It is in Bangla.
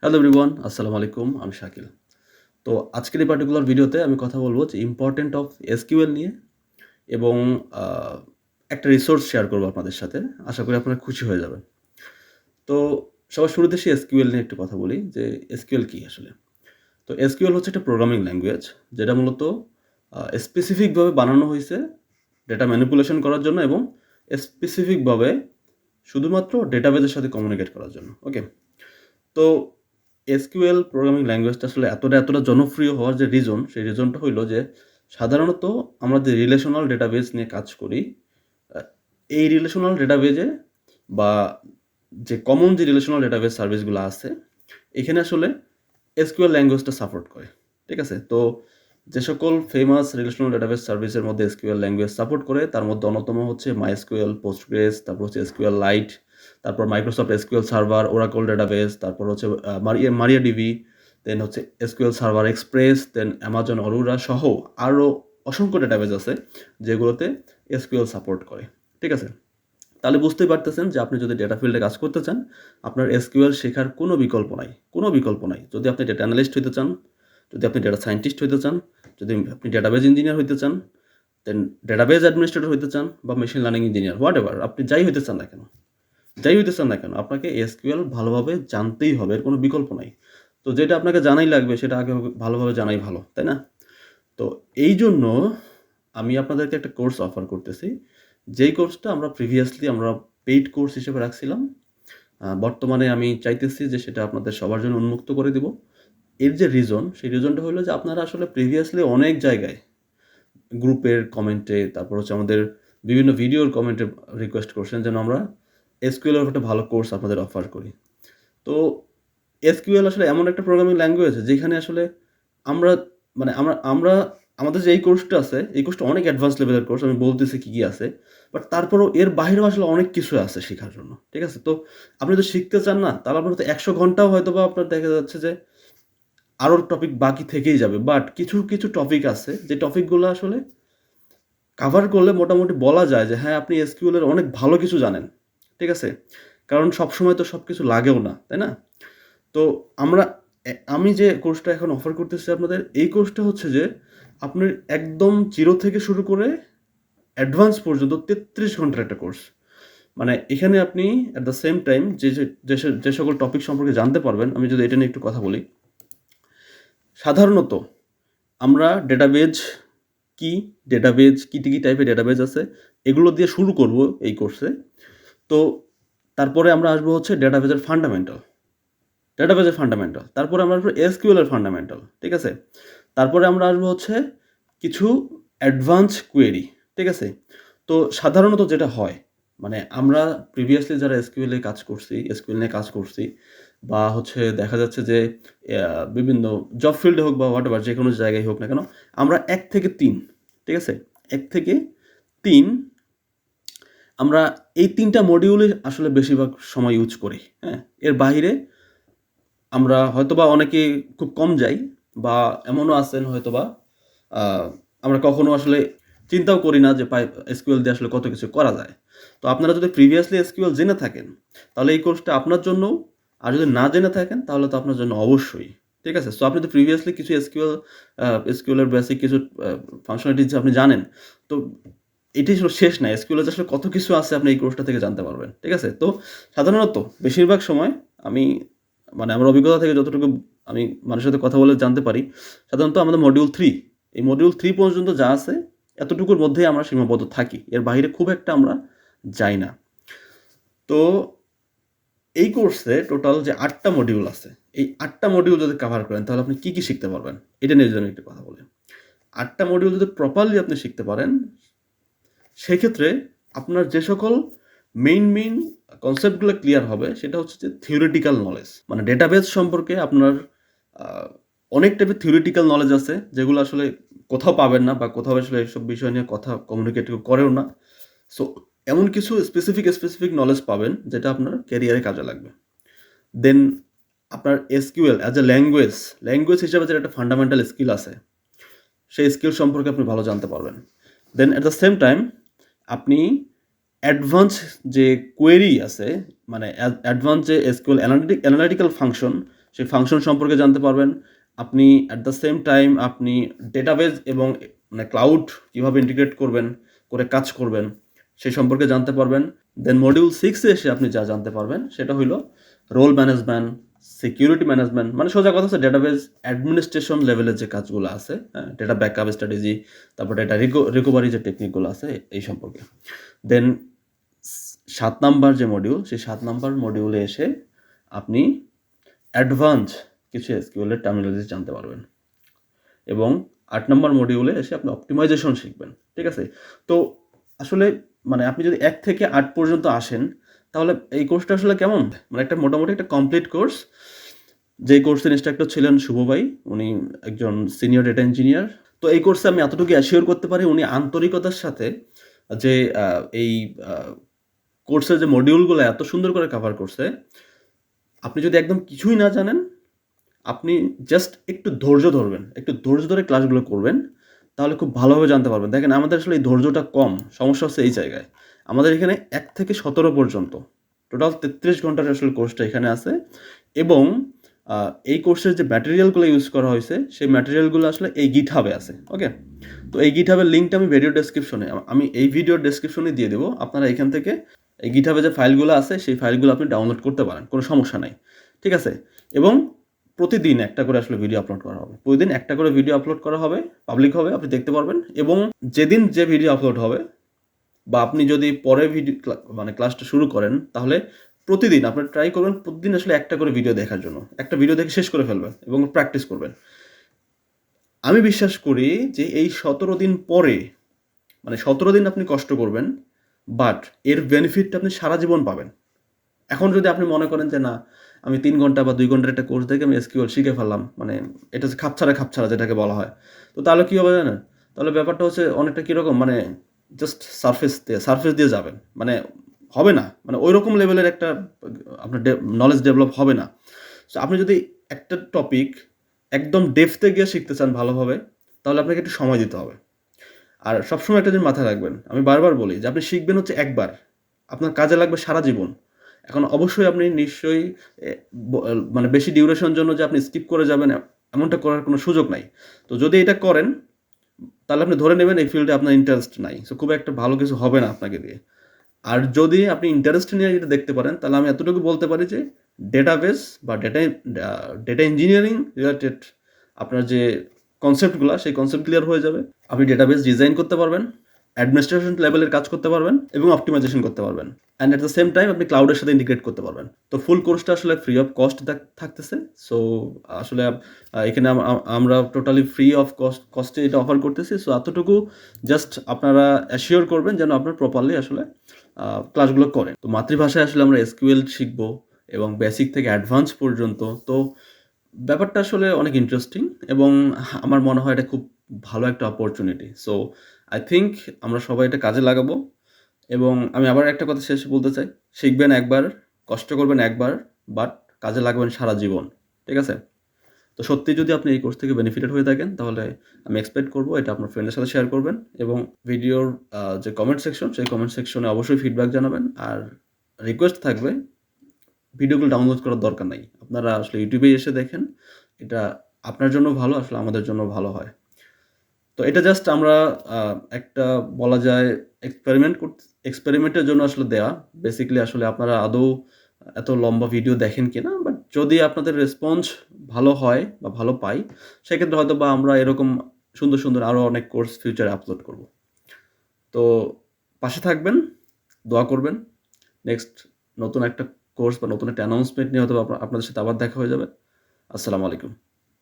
হ্যালো এভরিওয়ান, আসসালামু আলাইকুম। আমি শাকিল। তো আজকের এই পার্টিকুলার ভিডিওতে আমি কথা বলব যে ইম্পর্টেন্ট অফ এসকিউএল নিয়ে এবং আ একটা রিসোর্স শেয়ার করব আপনাদের সাথে। আশা করি আপনারা খুশি হয়ে যাবেন। তো সবার শুরুতে আসি এসকিউএল নিয়ে একটু কথা বলি যে এসকিউএল কি আসলে? তো এসকিউএল হচ্ছে একটা প্রোগ্রামিং ল্যাঙ্গুয়েজ যেটা মূলত স্পেসিফিকভাবে বানানো হইছে ডেটা ম্যানিপুলেশন করার জন্য এবং স্পেসিফিকভাবে শুধুমাত্র ডেটাবেজের সাথে কমিউনিকেট করার জন্য। ওকে? তো এসকিউএল প্রোগ্রামিং ল্যাঙ্গুয়েজটা আসলে এতটা জনপ্রিয় হওয়ার যে রিজন, সেই রিজনটা হইল যে সাধারণত আমরা যে রিলেশনাল ডেটাবেজ নিয়ে কাজ করি, আ এই রিলেশনাল ডেটাবেজে বা যে কমন যে রিলেশনাল ডেটাবেজ সার্ভিসগুলো আছে, এখানে আসলে এসকিউএল ল্যাঙ্গুয়েজটা সাপোর্ট করে। ঠিক আছে? তো যে সকল ফেমাস রিলেশনাল ডেটাবেজ সার্ভিসের মধ্যে এসকিউএল ল্যাঙ্গুয়েজ সাপোর্ট করে, তার মধ্যে অন্যতম হচ্ছে mysql, postgres, তারপর হচ্ছে এসকিউএল লাইট, তারপর Microsoft SQL server, Oracle database, তারপর হচ্ছে মারিয়াডিবি, দেন হচ্ছে এসকিউএল সার্ভার এক্সপ্রেস, দেন অ্যামাজন অরোরা সহ আরও অসংখ্য ডেটাবেস আছে যেগুলোতে এসকিউএল সাপোর্ট করে। ঠিক আছে? তাহলে বুঝতেই পারতেছেন যে আপনি যদি ডেটা ফিল্ডে কাজ করতে চান, আপনার এসকিউএল শেখার কোনো বিকল্প নাই। কোনো বিকল্প নাই। যদি আপনি ডেটা অ্যানালিস্ট হইতে চান, যদি আপনি ডেটা সায়েন্টিস্ট হইতে চান, যদি আপনি ডেটাবেজ ইঞ্জিনিয়ার হইতে চান, দেন ডেটাবেজ অ্যাডমিনিস্ট্রেটর হইতে চান বা মেশিন লার্নিং ইঞ্জিনিয়ার, হোয়াটএভার আপনি যাই হইতে চান না কেন, আপনাকে এসকিউএল ভালোভাবে জানতেই হবে। এর কোনো বিকল্প নাই। তো যেটা আপনাকে জানাই লাগবে সেটা আগে ভালোভাবে জানাই ভালো, তাই না? তো এইজন্য আমি আপনাদেরকে একটা কোর্স অফার করতেছি। যেই কোর্সটা আমরা পেইড কোর্স হিসেবে রাখছিলাম। বর্তমানে আমি চাইতেছি যে সেটা আপনাদের সবার জন্য উন্মুক্ত করে দিব। এর যে রিজন, সেই রিজনটা হলো যে আপনারা আসলে প্রিভিয়াসলি অনেক জায়গায় গ্রুপের কমেন্টে, তারপর হচ্ছে আমাদের বিভিন্ন ভিডিওর কমেন্টে রিকোয়েস্ট করছেন যেন আমরা এসকিউএল এর একটা ভালো কোর্স আপনাদের অফার করি। তো এসকিউএল আসলে এমন একটা প্রোগ্রামিং ল্যাঙ্গুয়েজ যেখানে আসলে আমরা মানে আমরা আমরা আমাদের যে এই কোর্সটা আছে, এই কোর্সটা অনেক অ্যাডভান্স লেভেলের কোর্স। আমি বলতেছি কি আছে। বাট তারপরেও এর বাহিরেও আসলে অনেক কিছু আছে শেখার জন্য। ঠিক আছে? তো আপনি যদি শিখতে চান না, তাহলে আপনার তো ১০০ ঘন্টাও হয়তোবা আপনার দেখা যাচ্ছে যে আরও টপিক বাকি থেকেই যাবে। বাট কিছু টপিক আছে যে টপিকগুলো আসলে কাভার করলে মোটামুটি বলা যায় যে হ্যাঁ, আপনি এসকিউএল এর অনেক ভালো কিছু জানেন। ঠিক আছে? কারণ সবসময় তো সবকিছু লাগেও না, তাই না? তো আমরা আমি যে কোর্সটা এখন অফার করতেছি আপনাদের, এই কোর্সটা হচ্ছে যে আপনার একদম 0 থেকে শুরু করে অ্যাডভান্স পর্যন্ত ৩৩ ঘন্টার একটা কোর্স। মানে এখানে আপনি এট দ্য সেম টাইম যে সকল টপিক সম্পর্কে জানতে পারবেন, আমি যদি এটা নিয়ে একটু কথা বলি। সাধারণত আমরা ডেটাবেজ কি, কি টাইপের ডেটাবেজ আছে, এগুলো দিয়ে শুরু করব এই কোর্সে। তো তারপরে আমরা আসবো হচ্ছে ডেটাবেজের ফান্ডামেন্টাল। তারপরে আমরা আসবো এসকিউএল এর ফান্ডামেন্টাল। ঠিক আছে? তারপরে আমরা আসবো হচ্ছে কিছু অ্যাডভান্স কোয়েরি। ঠিক আছে? তো সাধারণত যেটা হয়, মানে আমরা প্রিভিয়াসলি যারা এসকিউএল নিয়ে কাজ করছি বা হচ্ছে দেখা যাচ্ছে যে বিভিন্ন জব ফিল্ডে হোক বা হোয়াটএভার যেকোনো জায়গায় হোক না কেন, আমরা ১ থেকে ৩, ঠিক আছে? ১ থেকে ৩ আমরা এই ৩ টা মডিউলই আসলে বেশিরভাগ সময় ইউজ করি। হ্যাঁ? এর বাহিরে আমরা হয়তোবা অনেকে খুব কম যাই বা এমনও আছেন হয়তোবা আ আমরা কখনো আসলে চিন্তাও করি না যে এসকিউএল দিয়ে আসলে কত কিছু করা যায়। তো আপনারা যদি প্রিভিয়াসলি এসকিউএল জেনে থাকেন, তাহলে এই কোর্সটা আপনার জন্যও, আর যদি না জেনে থাকেন তাহলে তো আপনার জন্য অবশ্যই। ঠিক আছে? সো আপনি যদি প্রিভিয়াসলি কিছু এসকিউএল এর বেসিক কিছু ফাংশনালিটিস আপনি জানেন, তো এটাই আসলে শেষ না। এসকিউএল এর আসলে কত কিছু আছে আপনি এই কোর্সটা থেকে জানতে পারবেন। ঠিক আছে? তো সাধারণত বেশিরভাগ সময় আমি আমার অভিজ্ঞতা থেকে যতটুকু আমি মানুষের সাথে কথা বলে জানতে পারি, সাধারণত আমাদের মডিউল 3, এই মডিউল 3 পর্যন্ত যা আছে এতটুকুর মধ্যেই আমরা সীমাবদ্ধ থাকি। এর বাইরে খুব একটা আমরা যাই না। তো এই কোর্সে টোটাল যে ৮ টা মডিউল আছে, এই ৮ টা মডিউল যদি কভার করেন তাহলে আপনি কি শিখতে পারবেন? এটা নিয়ে যদি আমি একটু কথা বলি। ৮ টা মডিউল যদি প্রপারলি আপনি শিখতে পারেন, সেক্ষেত্রে আপনার যে সকল মেইন কনসেপ্টগুলো ক্লিয়ার হবে সেটা হচ্ছে যে থিওরিটিক্যাল নলেজ। মানে ডেটাবেস সম্পর্কে আপনার আ অনেক টাইপের থিওরিটিক্যাল নলেজ আছে যেগুলো আসলে কোথাও পাবেন না বা কোথাও আসলে এইসব বিষয় নিয়ে কথা কমিউনিকেট কেউ করেও না। সো এমন কিছু স্পেসিফিক নলেজ পাবেন যেটা আপনার ক্যারিয়ারে কাজে লাগবে। দেন আপনার এসকিউএল অ্যাজ এ ল্যাঙ্গুয়েজ হিসেবে যেটা একটা ফান্ডামেন্টাল স্কিল আছে, সেই স্কিল সম্পর্কে আপনি ভালো জানতে পারবেন। দেন এট দ্য সেম টাইম আপনি অ্যাডভান্স যে কোয়েরি আছে, মানে অ্যাডভান্স যে এসকিউএল অ্যানালিটিক্যাল ফাংশন, সেই ফাংশন সম্পর্কে জানতে পারবেন। আপনি অ্যাট দ্য সেম টাইম আপনি ডেটাবেজ এবং মানে ক্লাউড কীভাবে ইন্টিগ্রেট করবেন, করে কাজ করবেন, সেই সম্পর্কে জানতে পারবেন। দেন মডিউল 6 এ এসে আপনি যা জানতে পারবেন সেটা হইল রোল ম্যানেজমেন্ট, সিকিউরিটি ম্যানেজমেন্ট, মানে সোজা কথা হচ্ছে ডেটাবেজ অ্যাডমিনিস্ট্রেশন লেভেলের যে কাজগুলো আছে, হ্যাঁ, ডেটা ব্যাকআপ স্ট্র্যাটেজি, তারপর ডেটা রিকভারি যে টেকনিকগুলো আছে এই সম্পর্কে। দেন 7 নাম্বার যে মডিউল, সেই 7 নাম্বার মডিউলে এসে আপনি অ্যাডভান্স কিছু SQL এর টার্মিনোলজি জানতে পারবেন এবং 8 নাম্বার মডিউলে এসে আপনি অপটিমাইজেশন শিখবেন। ঠিক আছে? তো আসলে মানে আপনি যদি 1 থেকে 8 পর্যন্ত আসেন তাহলে এই কোর্সটা আসলে কেমন? মানে একটা মোটামুটি একটা কমপ্লিট কোর্স। যেই কোর্সের ইনস্ট্রাক্টর ছিলেন শুভ ভাই, উনি একজন সিনিয়র ডেটা ইঞ্জিনিয়ার। তো এই কোর্সে আমি এতটুকু অ্যাসিওর করতে পারি উনি আন্তরিকতার সাথে যে এই কোর্সের যে মডিউলগুলো এত সুন্দর করে কভার করছে, আপনি যদি একদম কিছুই না জানেন, আপনি জাস্ট একটু ধৈর্য ধরবেন, একটু ধৈর্য ধরে ক্লাসগুলো করবেন, তাহলে খুব ভালোভাবে জানতে পারবেন। দেখেন আমাদের আসলে এই ধৈর্যটা কম, সমস্যা হচ্ছে এই জায়গায়। আমাদের এখানে 1 থেকে 17 পর্যন্ত টোটাল 33 ঘন্টার আসলে কোর্সটা এখানে আছে এবং এই কোর্সের যে ম্যাটেরিয়ালগুলো ইউজ করা হয়েছে সেই ম্যাটেরিয়ালগুলো আসলে এই গিটহাবে আছে। ওকে, তো এই গিটহাবের লিঙ্কটা আমি ভিডিও ডেসক্রিপশনে, আমি এই ভিডিওর ডেসক্রিপশনে দিয়ে দেবো। আপনারা এখান থেকে এই গিটহাবে যে ফাইলগুলো আছে সেই ফাইলগুলো আপনি ডাউনলোড করতে পারেন, কোনো সমস্যা নাই। ঠিক আছে? এবং প্রতিদিন একটা করে আসলে ভিডিও আপলোড করা হবে, প্রতিদিন একটা করে ভিডিও আপলোড করা হবে, পাবলিক হবে, আপনি দেখতে পারবেন। এবং যেদিন যে ভিডিও আপলোড হবে বা আপনি যদি পরে ভিডিও মানে ক্লাসটা শুরু করেন, তাহলে প্রতিদিন আপনারা ট্রাই করবেন প্রতিদিন আসলে একটা করে ভিডিও দেখার জন্য। একটা ভিডিও দেখে শেষ করে ফেলবেন এবং প্র্যাকটিস করবেন। আমি বিশ্বাস করি যে এই 17 দিন পরে, মানে 17 দিন আপনি কষ্ট করবেন, বাট এর বেনিফিটটা আপনি সারা জীবন পাবেন। এখন যদি আপনি মনে করেন যে না, আমি 3 ঘন্টা বা 2 ঘন্টার একটা কোর্স দেখে আমি SQL শিখে ফেললাম, মানে এটা হচ্ছে খাপছাড়া যেটাকে বলা হয়। তো তাহলে কি হবে জানেন? তাহলে ব্যাপারটা হচ্ছে অনেকটা কিরকম, মানে জাস্ট সারফেস দিয়ে যাবেন। মানে হবে না। মানে ঐরকম লেভেলের একটা আপনার নলেজ ডেভেলপ হবে না। সো আপনি যদি একটা টপিক একদম ডেপথে গিয়ে শিখতে চান ভালোভাবে, তাহলে আপনাকে একটু সময় দিতে হবে। আর সবসময় একটা জিনিস মাথায় রাখবেন, আমি বারবার বলি যে আপনি শিখবেন হচ্ছে একবার, আপনার কাজে লাগবে সারা জীবন। এখন অবশ্যই আপনি নিশ্চয়ই এ মানে বেশি ডিউরেশন জন্য যে আপনি স্কিপ করে যাবেন এমনটা করার কোনো সুযোগ নাই। তো যদি এটা করেন তাহলে আপনি ধরে নেবেন এই ফিল্ডে আপনার ইন্টারেস্ট নাই। সো খুব একটা ভালো কিছু হবে না আপনাকে দিয়ে। আর যদি আপনি ইন্টারেস্ট নিয়ে এটা দেখতে পারেন, তাহলে আমি এতটুকু বলতে পারি যে ডেটাবেস বা ডেটা ইঞ্জিনিয়ারিং রিলেটেড আপনার যে কনসেপ্টগুলো, সেই কনসেপ্ট ক্লিয়ার হয়ে যাবে। আপনি ডেটাবেস ডিজাইন করতে পারবেন, অ্যাডমিনিস্ট্রেশন লেভেলের কাজ করতে পারবেন এবং অপটিমাইজেশন করতে পারবেন। And at the same time আপনি ক্লাউডের সাথে ইন্টিগ্রেট করতে পারবেন। তো ফুল কোর্সটা আসলে ফ্রি অফ কস্ট থাকতেছে। সো আসলে এখানে আমরা টোটালি ফ্রি অফ কস্টে এটা অফার করতেছি। সো এতটুকু জাস্ট আপনারা অ্যাসিওর করবেন যেন আপনার প্রপারলি আসলে ক্লাসগুলো করেন। তো মাতৃভাষায় আসলে আমরা SQL শিখবো এবং বেসিক থেকে অ্যাডভান্স পর্যন্ত। তো ব্যাপারটা আসলে অনেক ইন্টারেস্টিং এবং আমার মনে হয় এটা খুব ভালো একটা অপরচুনিটি। সো আই থিংক আমরা সবাই এটা কাজে লাগাবো এবং আমি আবার একটা কথা শেষে বলতে চাই, শিখবেন একবার, কষ্ট করবেন একবার, বাট কাজে লাগাবেন সারা জীবন। ঠিক আছে? তো সত্যি যদি আপনি এই কোর্স থেকে বেনিফিটেড হয়ে থাকেন, তাহলে আমি এক্সপেক্ট করবো এটা আপনার ফ্রেন্ডের সাথে শেয়ার করবেন এবং ভিডিওর যে কমেন্ট সেকশন, সেই কমেন্ট সেকশনে অবশ্যই ফিডব্যাক জানাবেন। আর রিকোয়েস্ট থাকবে, ভিডিওগুলো ডাউনলোড করার দরকার নাই। আপনারা আসলে ইউটিউবে এসে দেখেন, এটা আপনার জন্য ভালো, আসলে আমাদের জন্য ভালো হয়। তো এটা জাস্ট আমরা একটা বলা যায় এক্সপেরিমেন্টের জন্য আসলে দেয়া। বেসিক্যালি আসলে আপনারা আদৌ এত লম্বা ভিডিও দেখেন কিনা? বাট যদি আপনাদের রেসপন্স ভালো হয় বা ভালো পাই, সেক্ষেত্রে হয়তোবা আমরা এরকম সুন্দর আরো অনেক কোর্স ফিউচারে আপলোড করব। তো পাশে থাকবেন, দোয়া করবেন। নেক্সট নতুন একটা কোর্স বা নতুন একটা অ্যানাউন্সমেন্ট নিয়ে হয়তোবা আপনাদের সাথে আবার দেখা হয়ে যাবে। আসসালামু আলাইকুম।